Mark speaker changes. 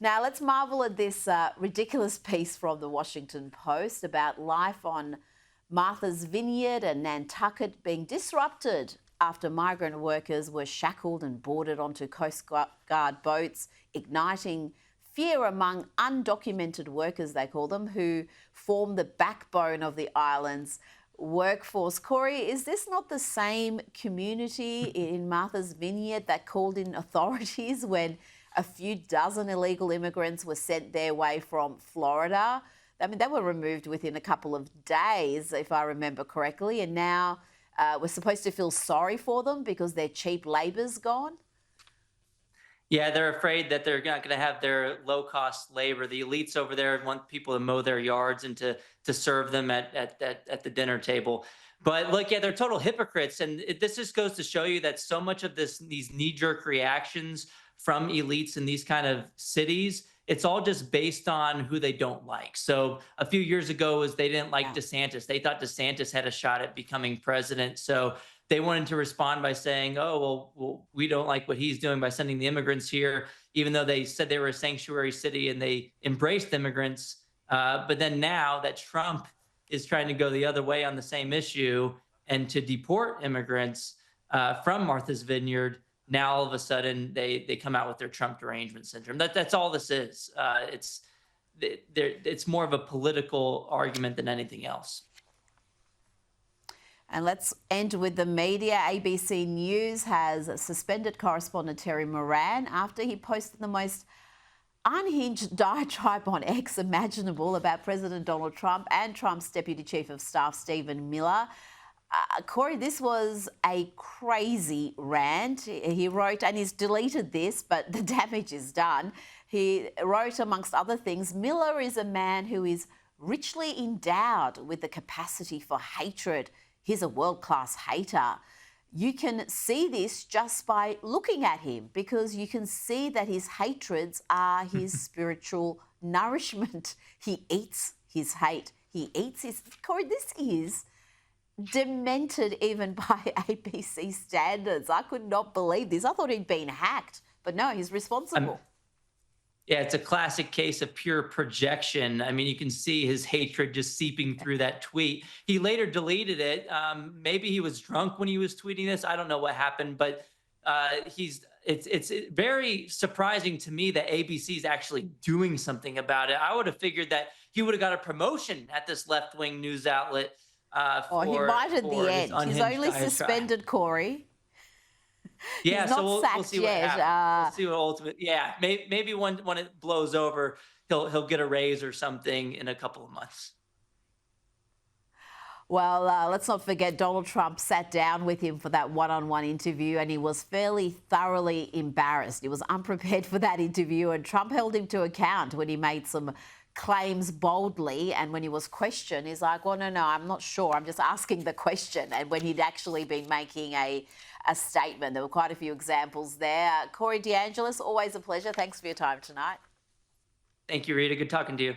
Speaker 1: Now, let's marvel at this ridiculous piece from the Washington Post about life on Martha's Vineyard and Nantucket being disrupted after migrant workers were shackled and boarded onto Coast Guard boats, igniting fear among undocumented workers, they call them, who form the backbone of the island's workforce. Corey, is this not the same community in Martha's Vineyard that called in authorities when a few dozen illegal immigrants were sent their way from Florida? I mean, they were removed within a couple of days, if I remember correctly, and now we're supposed to feel sorry for them because their cheap labour's gone?
Speaker 2: Yeah, they're afraid that they're not going to have their low-cost labor. The elites over there want people to mow their yards and to serve them at the dinner table. But look, yeah, they're total hypocrites, and this just goes to show you that so much of these knee-jerk reactions from elites in these kind of cities, it's all just based on who they don't like. So a few years ago, was they didn't like
Speaker 1: Yeah.
Speaker 2: DeSantis. They thought DeSantis had a shot at becoming president. So they wanted to respond by saying, "Oh, well, we don't like what he's doing by sending the immigrants here," even though they said they were a sanctuary city and they embraced immigrants. But then now that Trump is trying to go the other way on the same issue and to deport immigrants from Martha's Vineyard, now all of a sudden they come out with their Trump derangement syndrome. That's all this is. It's more of a political argument than anything else.
Speaker 1: And let's end with the media. ABC News has suspended correspondent Terry Moran after he posted the most unhinged diatribe on X imaginable about President Donald Trump and Trump's Deputy Chief of Staff, Stephen Miller. Corey, this was a crazy rant. He wrote, and he's deleted this, but the damage is done. He wrote, amongst other things, Miller is a man who is richly endowed with the capacity for hatred. He's a world-class hater. You can see this just by looking at him because you can see that his hatreds are his spiritual nourishment. He eats his hate. He eats his... Corey, this is demented even by ABC standards. I could not believe this. I thought he'd been hacked, but no, he's responsible.
Speaker 2: Yeah, it's a classic case of pure projection. I mean, you can see his hatred just seeping through that tweet. He later deleted it. Maybe he was drunk when he was tweeting this. I don't know what happened, but it's very surprising to me that ABC is actually doing something about it. I would have figured that he would have got a promotion at this left-wing news outlet.
Speaker 1: He might at the end. He's only
Speaker 2: diatribe.
Speaker 1: suspended, Corey.
Speaker 2: Yeah,
Speaker 1: He's
Speaker 2: so
Speaker 1: not
Speaker 2: we'll
Speaker 1: sacked
Speaker 2: see what
Speaker 1: yet.
Speaker 2: happens. We'll see what ultimate. Yeah, maybe when it blows over, he'll get a raise or something in a couple of months.
Speaker 1: Well, let's not forget Donald Trump sat down with him for that one-on-one interview and he was fairly thoroughly embarrassed. He was unprepared for that interview and Trump held him to account when he made some claims boldly, and when he was questioned, he's like, well, no, I'm not sure. I'm just asking the question. And when he'd actually been making a statement, there were quite a few examples there. Corey DeAngelis, always a pleasure. Thanks for your time tonight.
Speaker 2: Thank you, Rita. Good talking to you.